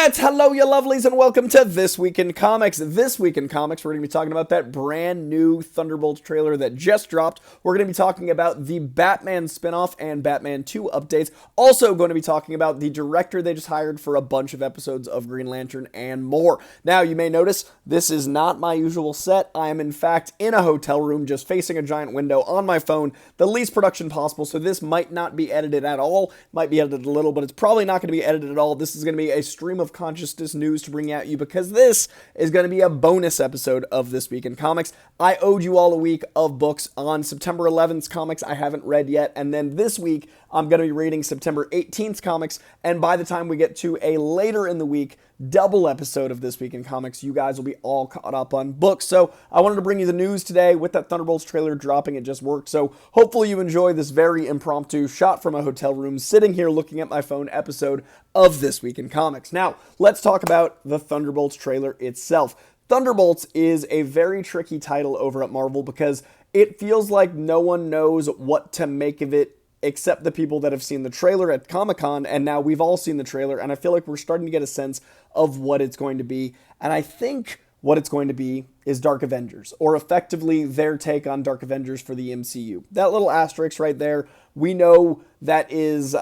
Alright, hello you lovelies and welcome to This Week in Comics. This week in comics, we're going to be talking about that brand new Thunderbolts trailer that just dropped. We're going to be talking about the Batman spinoff and Batman 2 updates. Also going to be talking about the director they just hired for a bunch of episodes of Green Lantern and more. Now, you may notice this is not my usual set. I am in fact in a hotel room just facing a giant window on my phone, the least production possible, so this might not be edited at all. Might be edited a little, but it's probably not going to be edited at all. This is going to be a stream of consciousness news to bring at you because this is going to be a bonus episode of This Week in Comics. I owed you all a week of books on September 11th's comics I haven't read yet, and then this week I'm going to be reading September 18th's comics, and by the time we get to a later in the week double episode of This Week in Comics, you guys will be all caught up on books. So I wanted to bring you the news today with that Thunderbolts trailer dropping. It just worked. So hopefully you enjoy this very impromptu shot from a hotel room, sitting here looking at my phone episode of This Week in Comics. Now, let's talk about the Thunderbolts trailer itself. Thunderbolts is a very tricky title over at Marvel because it feels like no one knows what to make of it except the people that have seen the trailer at Comic-Con, and now we've all seen the trailer, and I feel like we're starting to get a sense of what it's going to be, and I think what it's going to be is Dark Avengers, or effectively their take on Dark Avengers for the MCU. That little asterisk right there, we know that is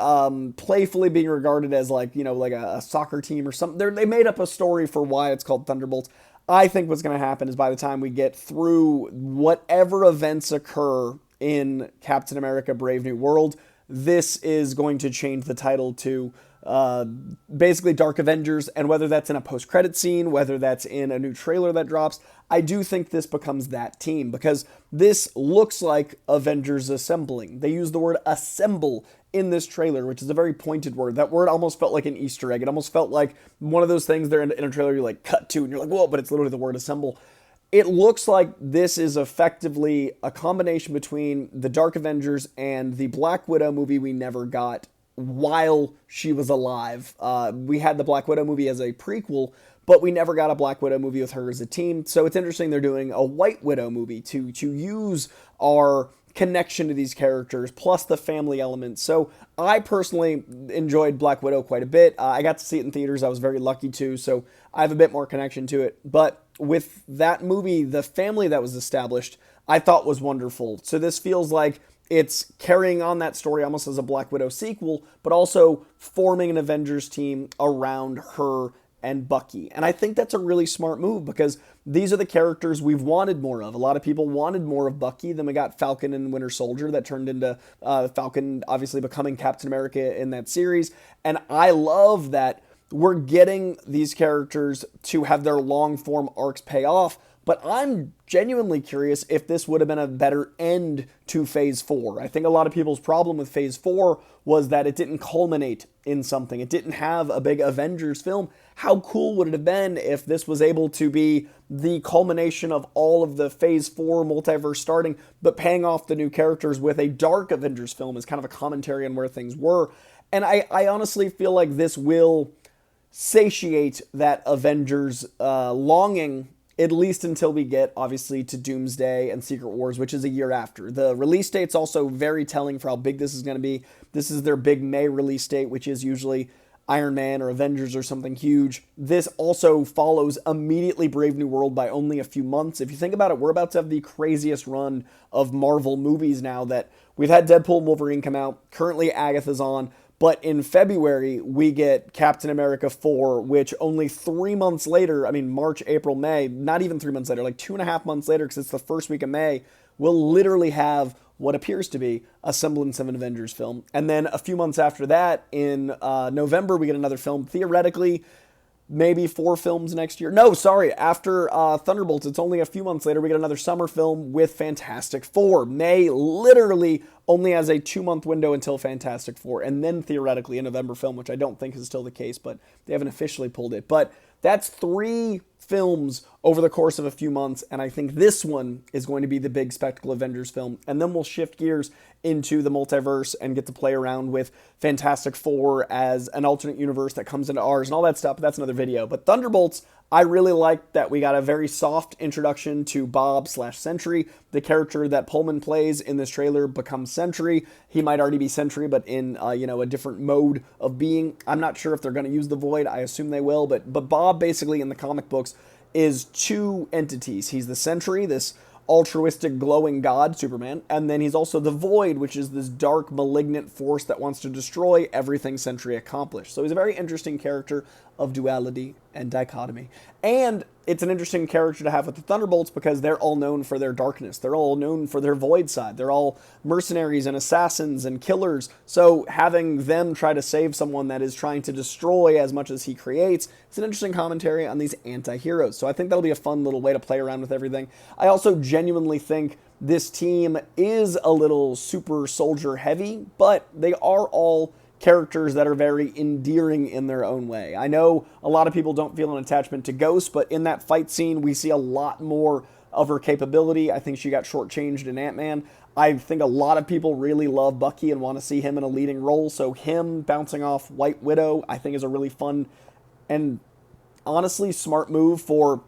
playfully being regarded as like a soccer team or something. They made up a story for why it's called Thunderbolts. I think what's going to happen is by the time we get through whatever events occur in Captain America Brave New World, this is going to change the title to basically Dark Avengers, and whether that's in a post-credit scene, whether that's in a new trailer that drops, I do think this becomes that team, because this looks like Avengers assembling. They use the word assemble in this trailer, which is a very pointed word. That word almost felt like an Easter egg. It almost felt like one of those things there in a trailer you like cut to, and you're like, whoa, but it's literally the word assemble. It looks like this is effectively a combination between the Dark Avengers and the Black Widow movie we never got while she was alive. We had the Black Widow movie as a prequel, but we never got a Black Widow movie with her as a team. So it's interesting they're doing a White Widow movie to use our connection to these characters, plus the family element. So I personally enjoyed Black Widow quite a bit. I got to see it in theaters. I was very lucky to, so I have a bit more connection to it. But with that movie, the family that was established, I thought was wonderful. So this feels like it's carrying on that story almost as a Black Widow sequel, but also forming an Avengers team around her and Bucky. And I think that's a really smart move because these are the characters we've wanted more of. A lot of people wanted more of Bucky. Then we got Falcon and Winter Soldier that turned into Falcon obviously becoming Captain America in that series. And I love that we're getting these characters to have their long form arcs pay off. But I'm genuinely curious if this would have been a better end to Phase 4. I think a lot of people's problem with Phase 4 was that it didn't culminate in something. It didn't have a big Avengers film. How cool would it have been if this was able to be the culmination of all of the Phase 4 multiverse starting, but paying off the new characters with a Dark Avengers film as kind of a commentary on where things were. And I honestly feel like this will satiate that Avengers longing, at least until we get, obviously, to Doomsday and Secret Wars, which is a year after. The release date's also very telling for how big this is going to be. This is their big May release date, which is usually Iron Man or Avengers or something huge. This also follows immediately Brave New World by only a few months. If you think about it, we're about to have the craziest run of Marvel movies now that we've had Deadpool and Wolverine come out. Currently, Agatha's on. But in February, we get Captain America 4, which only 3 months later, March, April, May, not even 3 months later, like 2.5 months later, because it's the first week of May, we'll literally have what appears to be a semblance of an Avengers film. And then a few months after that, in November, we get another film. Theoretically, maybe 4 films next year. No, sorry, after Thunderbolts, it's only a few months later, we get another summer film with Fantastic Four. May literally only has a 2-month window until Fantastic Four, and then theoretically a November film, which I don't think is still the case, but they haven't officially pulled it. But that's 3 films over the course of a few months, and I think this one is going to be the big spectacle Avengers film, and then we'll shift gears into the multiverse and get to play around with Fantastic Four as an alternate universe that comes into ours and all that stuff, but that's another video. But Thunderbolts, I really like that we got a very soft introduction to Bob/Sentry. The character that Pullman plays in this trailer becomes Sentry. He might already be Sentry, but in a different mode of being. I'm not sure if they're going to use the Void. I assume they will, but Bob basically in the comic books is two entities. He's the Sentry, this altruistic glowing god, Superman, and then he's also the Void, which is this dark malignant force that wants to destroy everything Sentry accomplished. So he's a very interesting character of duality and dichotomy. And it's an interesting character to have with the Thunderbolts because they're all known for their darkness. They're all known for their void side. They're all mercenaries and assassins and killers. So having them try to save someone that is trying to destroy as much as he creates, it's an interesting commentary on these anti-heroes. So I think that'll be a fun little way to play around with everything. I also genuinely think this team is a little super soldier heavy, but they are all characters that are very endearing in their own way. I know a lot of people don't feel an attachment to Ghost, but in that fight scene, we see a lot more of her capability. I think she got shortchanged in Ant-Man. I think a lot of people really love Bucky and want to see him in a leading role, so him bouncing off White Widow, I think is a really fun and honestly smart move for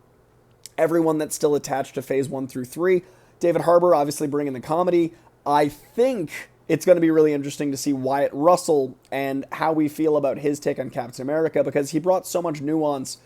everyone that's still attached to Phase 1 through 3. David Harbour obviously bringing the comedy. I think it's going to be really interesting to see Wyatt Russell and how we feel about his take on Captain America, because he brought so much nuance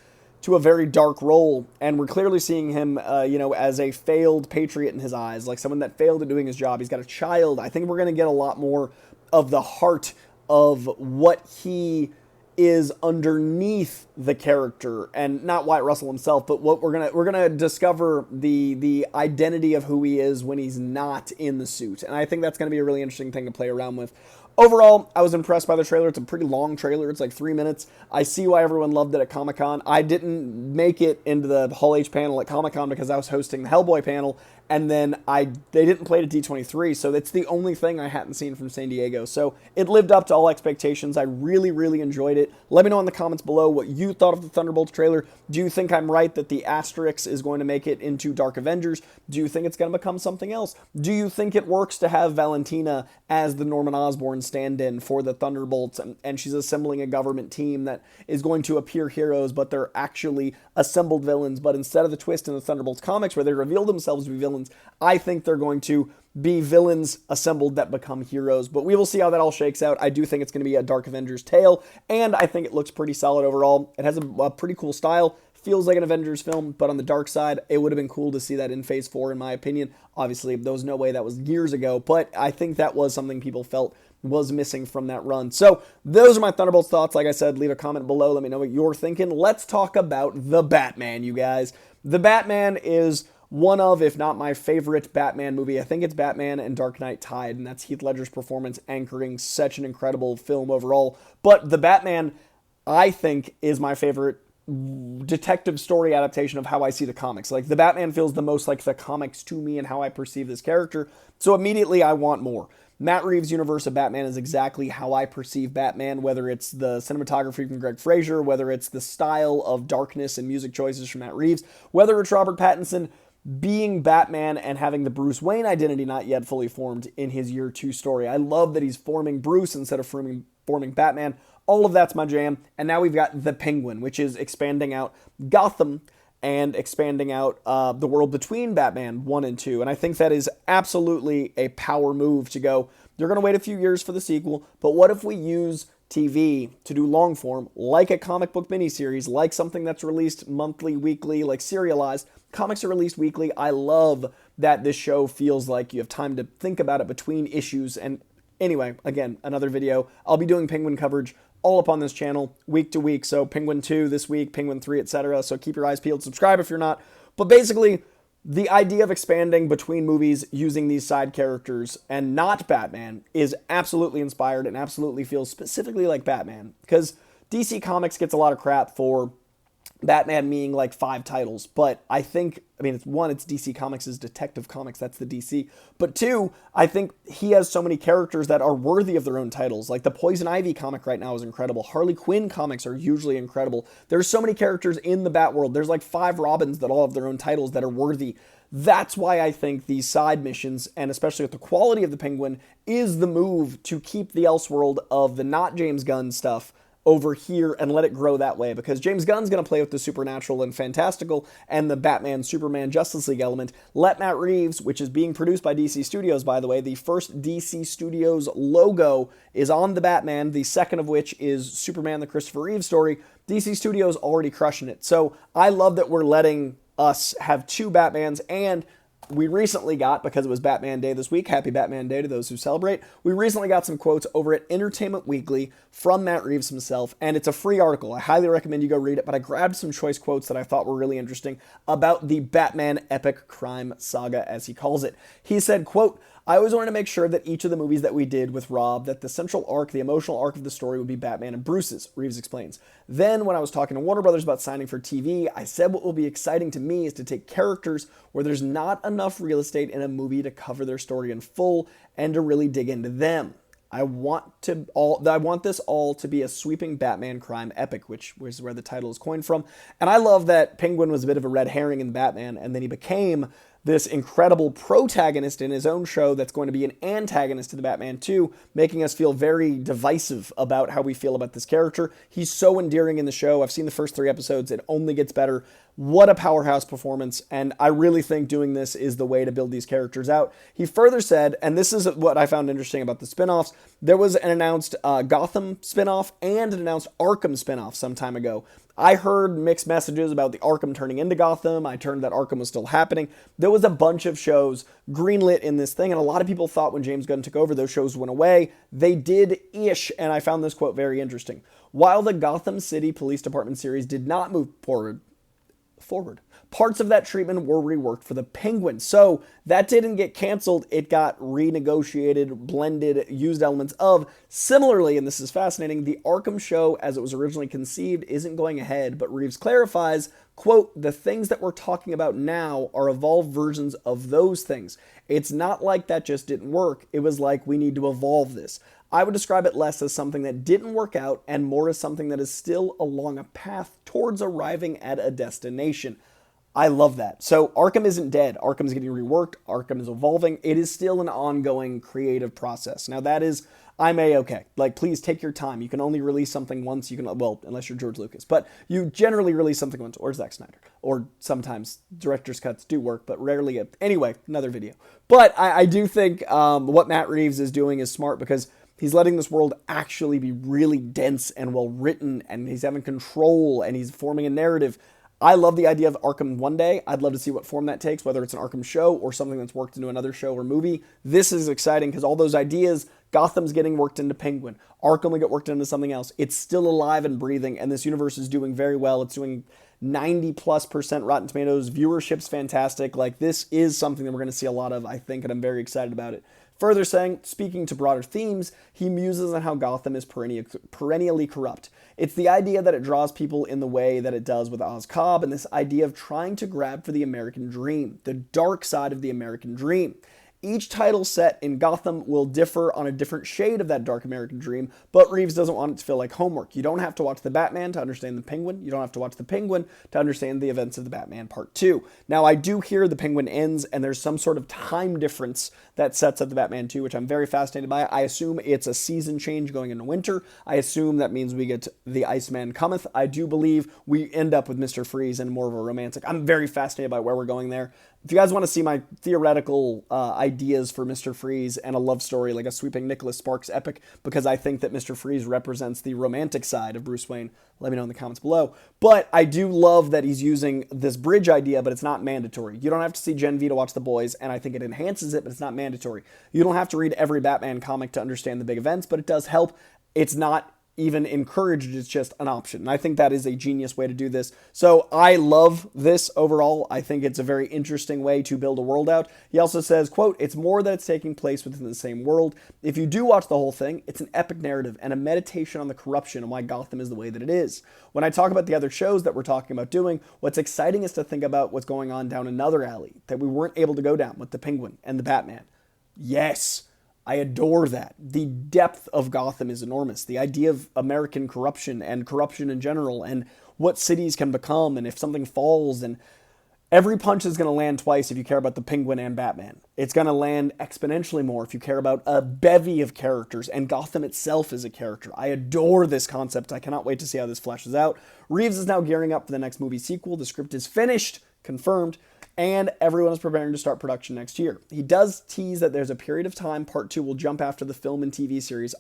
to a very dark role, and we're clearly seeing him, as a failed patriot in his eyes, like someone that failed at doing his job. He's got a child. I think we're going to get a lot more of the heart of what he is underneath the character, and not Wyatt Russell himself, but what we're gonna discover the identity of who he is when he's not in the suit, and I think that's gonna be a really interesting thing to play around with. Overall, I was impressed by the trailer. It's a pretty long trailer. It's like 3 minutes. I see why everyone loved it at Comic-Con. I didn't make it into the Hall H panel at Comic-Con because I was hosting the Hellboy panel, and then they didn't play it at D23, so it's the only thing I hadn't seen from San Diego. So it lived up to all expectations. I really, really enjoyed it. Let me know in the comments below what you thought of the Thunderbolts trailer. Do you think I'm right that the asterisk is going to make it into Dark Avengers? Do you think it's going to become something else? Do you think it works to have Valentina as the Norman Osborn stand-in for the Thunderbolts, and she's assembling a government team that is going to appear heroes, but they're actually assembled villains? But instead of the twist in the Thunderbolts comics where they reveal themselves to be villains, I think they're going to be villains assembled that become heroes. But we will see how that all shakes out. I do think it's going to be a Dark Avengers tale, and I think it looks pretty solid overall. It has a pretty cool style. Feels like an Avengers film, but on the dark side, it would have been cool to see that in Phase 4, in my opinion. Obviously, there was no way, that was years ago, but I think that was something people felt was missing from that run. So those are my Thunderbolts thoughts. Like I said, leave a comment below. Let me know what you're thinking. Let's talk about The Batman, you guys. The Batman is one of, if not my favorite Batman movie. I think it's Batman and Dark Knight tied, and that's Heath Ledger's performance anchoring such an incredible film overall. But The Batman, I think, is my favorite detective story adaptation of how I see the comics. Like, The Batman feels the most like the comics to me and how I perceive this character. So immediately I want more. Matt Reeves' universe of Batman is exactly how I perceive Batman, whether it's the cinematography from Greg Fraser, whether it's the style of darkness and music choices from Matt Reeves, whether it's Robert Pattinson being Batman and having the Bruce Wayne identity not yet fully formed in his year 2 story. I love that he's forming Bruce instead of forming Batman. All of that's my jam. And now we've got the Penguin, which is expanding out Gotham and expanding out the world between Batman 1 and 2. And I think that is absolutely a power move to go, you're going to wait a few years for the sequel, but what if we use TV to do long form, like a comic book miniseries, like something that's released monthly, weekly, like serialized. Comics are released weekly. I love that this show feels like you have time to think about it between issues. And anyway, again, another video. I'll be doing Penguin coverage all up on this channel week to week. So Penguin 2 this week, Penguin 3, etc. So keep your eyes peeled. Subscribe if you're not. But basically, the idea of expanding between movies using these side characters and not Batman is absolutely inspired and absolutely feels specifically like Batman. Because DC Comics gets a lot of crap for Batman being like 5 titles, but I think, it's DC Comics' Detective Comics, that's the DC, but 2, I think he has so many characters that are worthy of their own titles. Like the Poison Ivy comic right now is incredible. Harley Quinn comics are usually incredible. There's so many characters in the Batworld. There's like 5 Robins that all have their own titles that are worthy. That's why I think these side missions, and especially with the quality of the Penguin, is the move to keep the Elseworld of the not James Gunn stuff over here and let it grow that way, because James Gunn's going to play with the supernatural and fantastical and the Batman, Superman, Justice League element. Let Matt Reeves, which is being produced by DC Studios, by the way, the first DC Studios logo is on the Batman, the second of which is Superman, the Christopher Reeve story. DC Studios already crushing it. So I love that we're letting us have two Batmans, and we recently got, because it was Batman Day this week, happy Batman Day to those who celebrate, we recently got some quotes over at Entertainment Weekly from Matt Reeves himself, and it's a free article. I highly recommend you go read it, but I grabbed some choice quotes that I thought were really interesting about the Batman epic crime saga, as he calls it. He said, quote, "I always wanted to make sure that each of the movies that we did with Rob, that the central arc, the emotional arc of the story would be Batman and Bruce's," Reeves explains. "Then, when I was talking to Warner Brothers about signing for TV, I said what will be exciting to me is to take characters where there's not enough real estate in a movie to cover their story in full and to really dig into them. I want this all to be a sweeping Batman crime epic," which was where the title is coined from. And I love that Penguin was a bit of a red herring in Batman, and then he became this incredible protagonist in his own show that's going to be an antagonist to the Batman 2, making us feel very divisive about how we feel about this character. He's so endearing in the show. I've seen the first 3 episodes. It only gets better. What a powerhouse performance, and I really think doing this is the way to build these characters out. He further said, and this is what I found interesting about the spinoffs, there was an announced Gotham spinoff and an announced Arkham spinoff some time ago. I heard mixed messages about the Arkham turning into Gotham. I heard that Arkham was still happening. There was a bunch of shows greenlit in this thing, and a lot of people thought when James Gunn took over, those shows went away. They did-ish, and I found this quote very interesting. "While the Gotham City Police Department series did not move forward, parts of that treatment were reworked for the Penguin." So that didn't get canceled. It got renegotiated, blended, used elements of. Similarly, and this is fascinating, the Arkham show as it was originally conceived isn't going ahead, but Reeves clarifies, quote, "The things that we're talking about now are evolved versions of those things. It's not like that just didn't work. It was like we need to evolve this. I would describe it less as something that didn't work out and more as something that is still along a path towards arriving at a destination." I love that. So Arkham isn't dead. Arkham's getting reworked. Arkham is evolving. It is still an ongoing creative process. Now that is, I'm A-okay. Like, please take your time. You can only release something once. You can, well, unless you're George Lucas, but you generally release something once, or Zack Snyder, or sometimes director's cuts do work, but rarely. Anyway, another video. But I do think what Matt Reeves is doing is smart, because he's letting this world actually be really dense and well written, and he's having control, and he's forming a narrative. I love the idea of Arkham one day. I'd love to see what form that takes, whether it's an Arkham show or something that's worked into another show or movie. This is exciting because all those ideas, Gotham's getting worked into Penguin. Arkham will get worked into something else. It's still alive and breathing, and this universe is doing very well. It's doing 90+% Rotten Tomatoes. Viewership's fantastic. Like, this is something that we're going to see a lot of, I think, and I'm very excited about it. Further saying, speaking to broader themes, he muses on how Gotham is perennially corrupt. It's the idea that it draws people in the way that it does with Oz Cobb, and this idea of trying to grab for the American dream, the dark side of the American dream. Each title set in Gotham will differ on a different shade of that dark American dream, but Reeves doesn't want it to feel like homework. You don't have to watch The Batman to understand The Penguin. You don't have to watch The Penguin to understand the events of The Batman Part 2. Now, I do hear The Penguin ends, and there's some sort of time difference that sets up The Batman 2, which I'm very fascinated by. I assume it's a season change going into winter. I assume that means we get The Iceman Cometh. I do believe we end up with Mr. Freeze and more of a romantic. I'm very fascinated by where we're going there. If you guys want to see my theoretical ideas for Mr. Freeze and a love story, like a sweeping Nicholas Sparks epic, because I think that Mr. Freeze represents the romantic side of Bruce Wayne, let me know in the comments below. But I do love that he's using this bridge idea, but it's not mandatory. You don't have to see Gen V to watch The Boys, and I think it enhances it, but it's not mandatory. You don't have to read every Batman comic to understand the big events, but it does help. It's not even encouraged, it's just an option. And I think that is a genius way to do this. So I love this overall. I think it's a very interesting way to build a world out. He also says, quote, "It's more that it's taking place within the same world. If you do watch the whole thing, it's an epic narrative and a meditation on the corruption and why Gotham is the way that it is. When I talk about the other shows that we're talking about doing, what's exciting is to think about what's going on down another alley that we weren't able to go down with the Penguin and the Batman." Yes. I adore that. The depth of Gotham is enormous. The idea of American corruption and corruption in general and what cities can become and if something falls, and Every punch is going to land twice if you care about the Penguin and Batman. It's going to land exponentially more if you care about a bevy of characters, and Gotham itself is a character. I adore this concept. I cannot wait to see how this fleshes out. Reeves is now gearing up for the next movie sequel. The script is finished, confirmed, and everyone is preparing to start production next year. He does tease that there's a period of time, part 2 will jump after the film and TV series.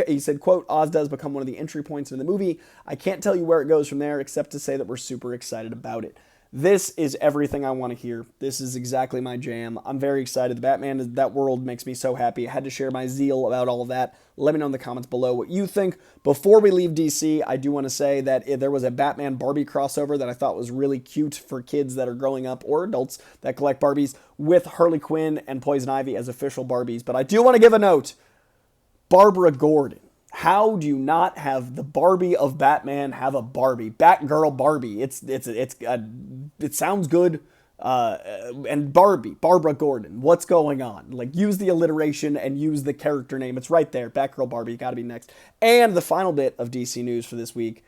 He said, quote, Oz does become one of the entry points in the movie. I can't tell you where it goes from there, except to say that we're super excited about it. This is everything I want to hear. This is exactly my jam. I'm very excited. The Batman, that world makes me so happy. I had to share my zeal about all of that. Let me know in the comments below what you think. Before we leave DC, I do want to say that there was a Batman Barbie crossover that I thought was really cute for kids that are growing up or adults that collect Barbies, with Harley Quinn and Poison Ivy as official Barbies. But I do want to give a note. Barbara Gordon. How do you not have the Barbie of Batman have a Barbie? Batgirl Barbie. It sounds good. And Barbara Gordon. What's going on? Like, use the alliteration and use the character name. It's right there. Batgirl Barbie. Got to be next. And the final bit of DC news for this week.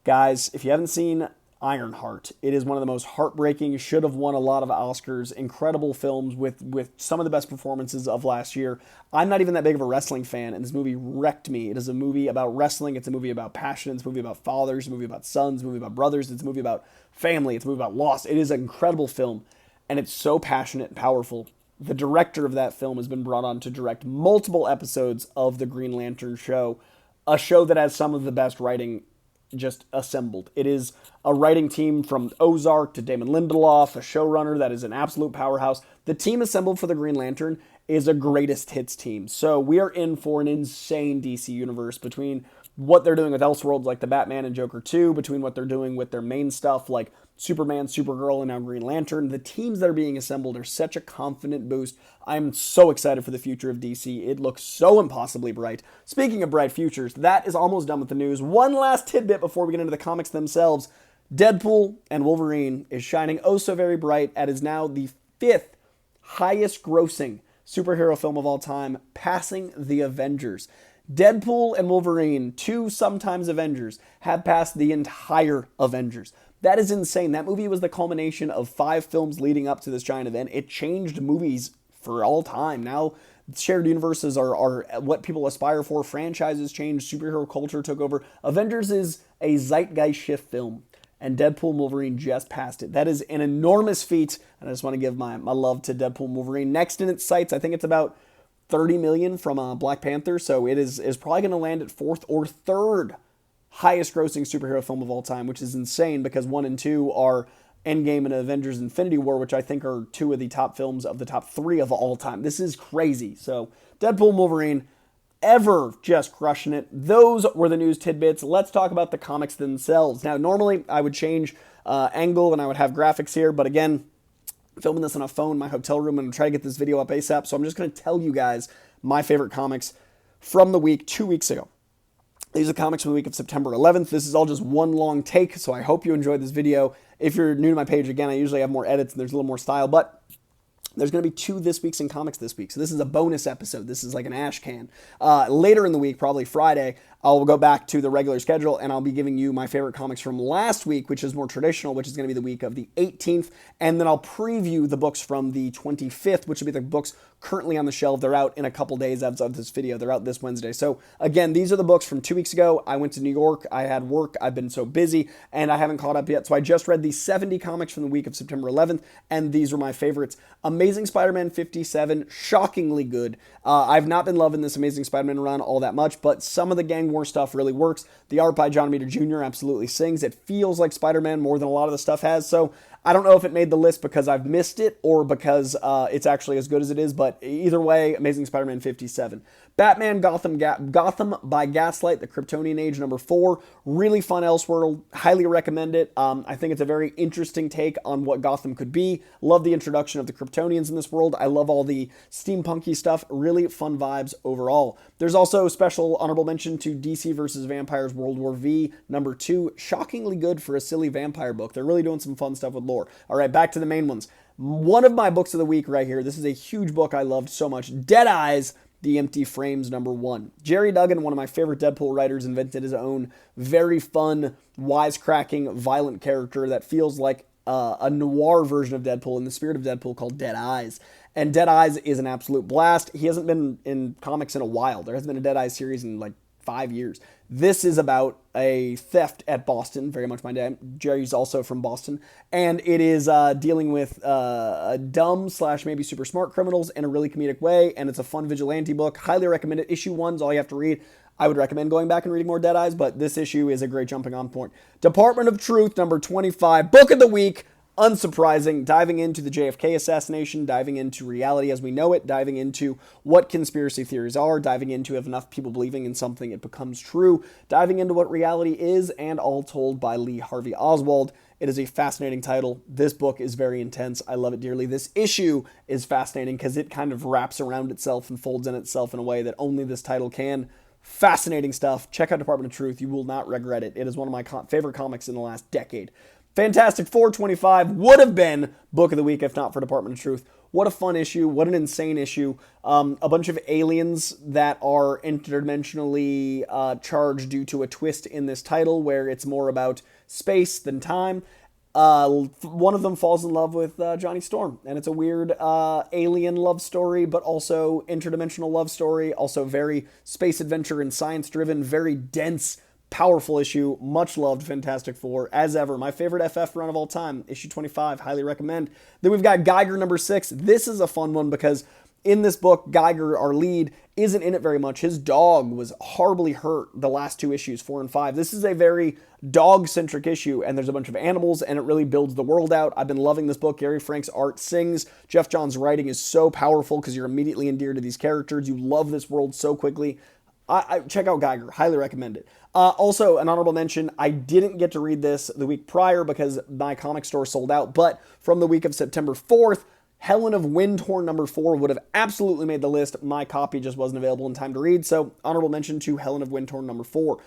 Guys, if you haven't seen Ironheart, it is one of the most heartbreaking, should have won a lot of Oscars, incredible films with some of the best performances of last year. I'm not even that big of a wrestling fan, and this movie wrecked me. It is a movie about wrestling, it's a movie about passion, it's a movie about fathers, it's a movie about sons, it's a movie about brothers, it's a movie about family, it's a movie about loss. It is an incredible film, and it's so passionate and powerful. The director of that film has been brought on to direct multiple episodes of the Green Lantern show, a show that has some of the best writing just assembled. It is a writing team from Ozark to Damon Lindelof, a showrunner that is an absolute powerhouse. The team assembled for the Green Lantern is a greatest hits team. So we are in for an insane DC universe between what they're doing with Elseworlds like the Batman and Joker 2, between what they're doing with their main stuff like Superman, Supergirl, and now Green Lantern. The teams that are being assembled are such a confident boost. I'm so excited for the future of DC. It looks so impossibly bright. Speaking of bright futures, that is almost done with the news. One last tidbit before we get into the comics themselves. Deadpool and Wolverine is shining oh so very bright and is now the 5th highest grossing superhero film of all time, passing the Avengers. Deadpool and Wolverine, 2 sometimes Avengers, have passed the entire Avengers. That is insane. That movie was the culmination of 5 films leading up to this giant event. It changed movies for all time. Now, shared universes are what people aspire for. Franchises changed. Superhero culture took over. Avengers is a zeitgeist shift film, and Deadpool and Wolverine just passed it. That is an enormous feat, and I just want to give my love to Deadpool and Wolverine. Next in its sights, I think it's about 30 million from Black Panther, so it is probably going to land at 4th or 3rd highest grossing superhero film of all time, which is insane because 1 and 2 are Endgame and Avengers Infinity War, which I think are 2 of the top films of the top 3 of all time. This is crazy. So Deadpool and Wolverine, ever just crushing it. Those were the news tidbits. Let's talk about the comics themselves. Now, normally I would change angle and I would have graphics here, but again, filming this on a phone in my hotel room and try to get this video up ASAP. So I'm just going to tell you guys my favorite comics from the week 2 weeks ago. These are comics from the week of September 11th. This is all just one long take, so I hope you enjoyed this video. If you're new to my page, again, I usually have more edits and there's a little more style, but there's going to be 2 This Weeks in Comics this week. So this is a bonus episode. This is like an ash can. Later in the week, probably Friday, I'll go back to the regular schedule and I'll be giving you my favorite comics from last week, which is more traditional, which is going to be the week of the 18th. And then I'll preview the books from the 25th, which will be the books currently on the shelf. They're out in a couple days as of this video. They're out this Wednesday. So again, these are the books from 2 weeks ago. I went to New York. I had work. I've been so busy and I haven't caught up yet. So I just read the 70 comics from the week of September 11th. And these are my favorites. Amazing Spider-Man 57, shockingly good. I've not been loving this Amazing Spider-Man run all that much, but some of the Gang War stuff really works. The art by John Romita Jr. absolutely sings. It feels like Spider-Man more than a lot of the stuff has. So I don't know if it made the list because I've missed it or because it's actually as good as it is, but either way, Amazing Spider-Man 57. Batman Gotham by Gaslight, the Kryptonian Age, number 4. Really fun Elseworld. Highly recommend it. I think it's a very interesting take on what Gotham could be. Love the introduction of the Kryptonians in this world. I love all the steampunky stuff. Really fun vibes overall. There's also special honorable mention to DC vs. Vampires World War V, number 2. Shockingly good for a silly vampire book. They're really doing some fun stuff with lore. All right, back to the main ones. One of my books of the week right here. This is a huge book I loved so much. Dead Eyes, The Empty Frames, number 1. Jerry Duggan, one of my favorite Deadpool writers, invented his own very fun, wisecracking, violent character that feels like a noir version of Deadpool in the spirit of Deadpool called Dead Eyes. And Dead Eyes is an absolute blast. He hasn't been in comics in a while. There hasn't been a Dead Eyes series in like 5 years. This is about a theft at Boston, very much my dad. Jerry's also from Boston. And it is dealing with dumb / maybe super smart criminals in a really comedic way. And it's a fun vigilante book. Highly recommend it. Issue 1's all you have to read. I would recommend going back and reading more Dead Eyes, but this issue is a great jumping on point. Department of Truth, number 25, book of the week. Unsurprising, diving into the JFK assassination, diving into reality as we know it, diving into what conspiracy theories are, diving into if enough people believing in something it becomes true, diving into what reality is, and all told by Lee Harvey Oswald. It is a fascinating title. This book is very intense. I love it dearly. This issue is fascinating because it kind of wraps around itself and folds in itself in a way that only this title can. Fascinating stuff. Check out Department of Truth. You will not regret it. It is one of my favorite comics in the last decade. Fantastic Four 25 would have been book of the week if not for Department of Truth. What a fun issue. What an insane issue. A bunch of aliens that are interdimensionally charged due to a twist in this title where it's more about space than time. One of them falls in love with Johnny Storm, and it's a weird alien love story, but also interdimensional love story, also very space adventure and science driven, very dense, powerful issue. Much loved Fantastic Four, as ever. My favorite FF run of all time, issue 25, highly recommend. Then we've got Geiger number 6. This is a fun one because in this book, Geiger, our lead, isn't in it very much. His dog was horribly hurt the last 2 issues, 4 and 5. This is a very dog-centric issue, and there's a bunch of animals, and it really builds the world out. I've been loving this book. Gary Frank's art sings. Jeff Johns' writing is so powerful because you're immediately endeared to these characters. You love this world so quickly. I check out Geiger. Highly recommend it. Also, an honorable mention, I didn't get to read this the week prior because my comic store sold out, but from the week of September 4th, Helen of Windhorn number 4 would have absolutely made the list. My copy just wasn't available in time to read, so honorable mention to Helen of Windhorn number 4.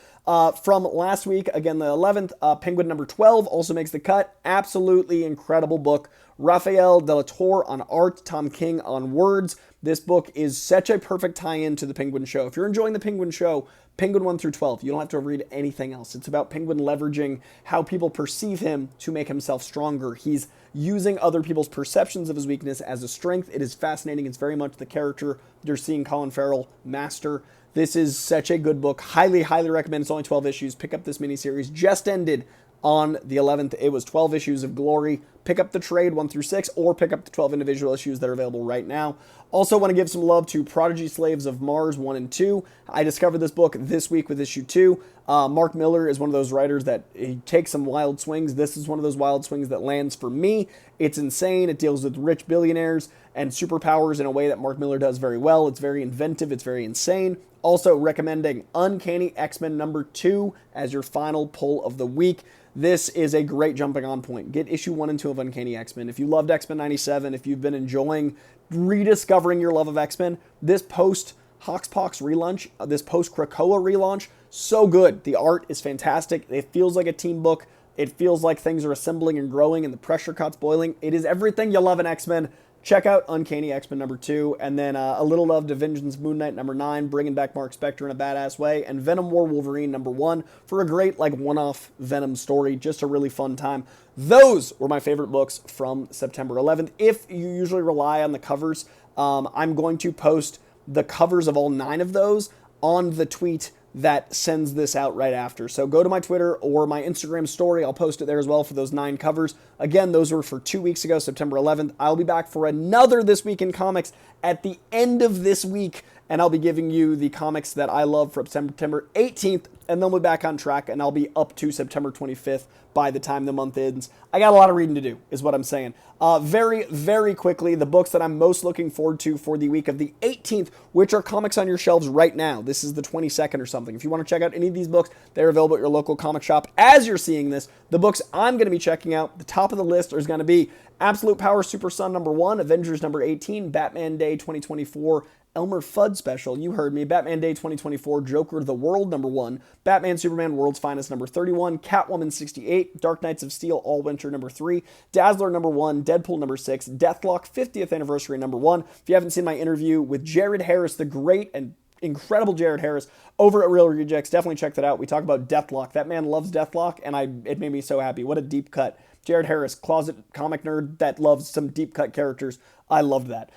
From last week, again the 11th, Penguin number 12 also makes the cut. Absolutely incredible book. Rafael de la Torre on art, Tom King on words. This book is such a perfect tie-in to the Penguin show. If you're enjoying the Penguin show, Penguin 1 through 12, you don't have to read anything else. It's about Penguin leveraging how people perceive him to make himself stronger. He's using other people's perceptions of his weakness as a strength. It is fascinating. It's very much the character you're seeing Colin Farrell master. This is such a good book. Highly, highly recommend. It's only 12 issues. Pick up this miniseries. Just ended on the 11th. It was 12 issues of glory. Pick up the trade 1 through 6 or pick up the 12 individual issues that are available right now. Also want to give some love to Prodigy Slaves of Mars 1 and 2. I discovered this book this week with issue 2. Mark Miller is one of those writers that he takes some wild swings. This is one of those wild swings that lands for me. It's insane. It deals with rich billionaires and superpowers in a way that Mark Miller does very well. It's very inventive. It's very insane. Also recommending Uncanny X-Men number 2 as your final pull of the week. This is a great jumping on point. Get issue 1 and 2 of Uncanny X-Men. If you loved X-Men 97, if you've been enjoying rediscovering your love of X-Men, this post-Hoxpox relaunch, this post-Krakoa relaunch, so good. The art is fantastic. It feels like a team book. It feels like things are assembling and growing and the pressure cut's boiling. It is everything you love in X-Men. Check out Uncanny X-Men number 2, and then a little love to Vengeance Moon Knight number 9, bringing back Mark Spector in a badass way, and Venom War Wolverine number 1 for a great one-off Venom story, just a really fun time. Those were my favorite books from September 11th. If you usually rely on the covers, I'm going to post the covers of all 9 of those on the tweet that sends this out right after. So go to my Twitter or my Instagram story. I'll post it there as well for those 9 covers. Again, those were for 2 weeks ago, September 11th. I'll be back for another This Week in Comics at the end of this week, and I'll be giving you the comics that I love from September 18th, and then we'll be back on track, and I'll be up to September 25th by the time the month ends. I got a lot of reading to do, is what I'm saying. Very, very quickly, the books that I'm most looking forward to for the week of the 18th, which are comics on your shelves right now. This is the 22nd or something. If you want to check out any of these books, they're available at your local comic shop. As you're seeing this, the books I'm going to be checking out, the top of the list is going to be Absolute Power Super Son number 1, Avengers number 18, Batman Day 2024, Elmer Fudd special, you heard me, Batman Day 2024, Joker the World number 1, Batman Superman World's Finest number 31, Catwoman 68, Dark Knights of Steel All Winter number 3, Dazzler number 1, Deadpool number 6, Deathlock 50th Anniversary number 1. If you haven't seen my interview with Jared Harris, the great and incredible Jared Harris over at Real Rejects. Definitely check that out. We talk about Deathlock. That man loves Deathlock, and it made me so happy. What a deep cut. Jared Harris, closet comic nerd that loves some deep cut characters. I loved that.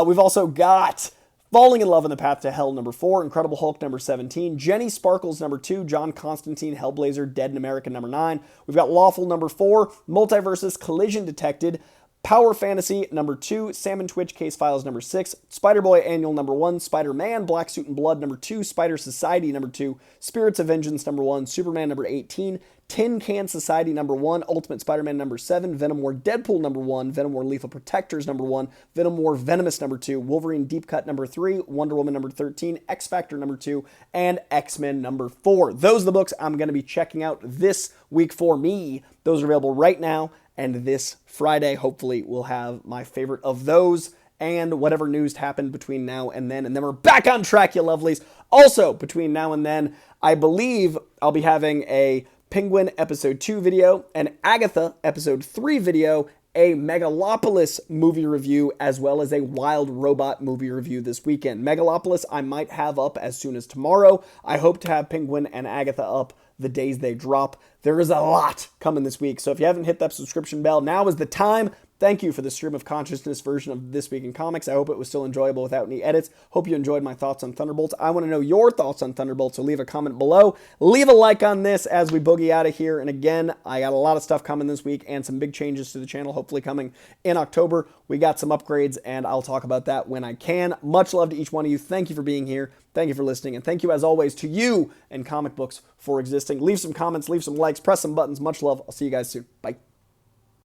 We've also got Falling in Love in the Path to Hell, number 4, Incredible Hulk, number 17, Jenny Sparkles, number 2, John Constantine, Hellblazer, Dead in America, number 9. We've got Lawful, number 4, Multiversus, Collision Detected, Power Fantasy, number 2, Salmon Twitch, Case Files, number 6, Spider-Boy Annual, number 1, Spider-Man, Black Suit and Blood, number 2, Spider Society, number 2, Spirits of Vengeance, number 1, Superman, number 18, Tin Can Society, number 1, Ultimate Spider-Man, number 7, Venom War Deadpool, number 1, Venom War Lethal Protectors, number 1, Venom War Venomous, number 2, Wolverine Deep Cut, number 3, Wonder Woman, number 13, X-Factor, number 2, and X-Men, number 4. Those are the books I'm going to be checking out this week for me. Those are available right now. And this Friday, hopefully, we'll have my favorite of those and whatever news happened between now and then. And then we're back on track, you lovelies. Also, between now and then, I believe I'll be having a Penguin Episode 2 video, an Agatha Episode 3 video, a Megalopolis movie review, as well as a Wild Robot movie review this weekend. Megalopolis I might have up as soon as tomorrow. I hope to have Penguin and Agatha up the days they drop. There is a lot coming this week, so if you haven't hit that subscription bell, now is the time. Thank you for the stream of consciousness version of This Week in Comics. I hope it was still enjoyable without any edits. Hope you enjoyed my thoughts on Thunderbolts. I want to know your thoughts on Thunderbolts, so leave a comment below. Leave a like on this as we boogie out of here. And again, I got a lot of stuff coming this week and some big changes to the channel, hopefully coming in October. We got some upgrades, and I'll talk about that when I can. Much love to each one of you. Thank you for being here. Thank you for listening, and thank you, as always, to you and comic books for existing. Leave some comments, leave some likes, press some buttons. Much love. I'll see you guys soon. Bye.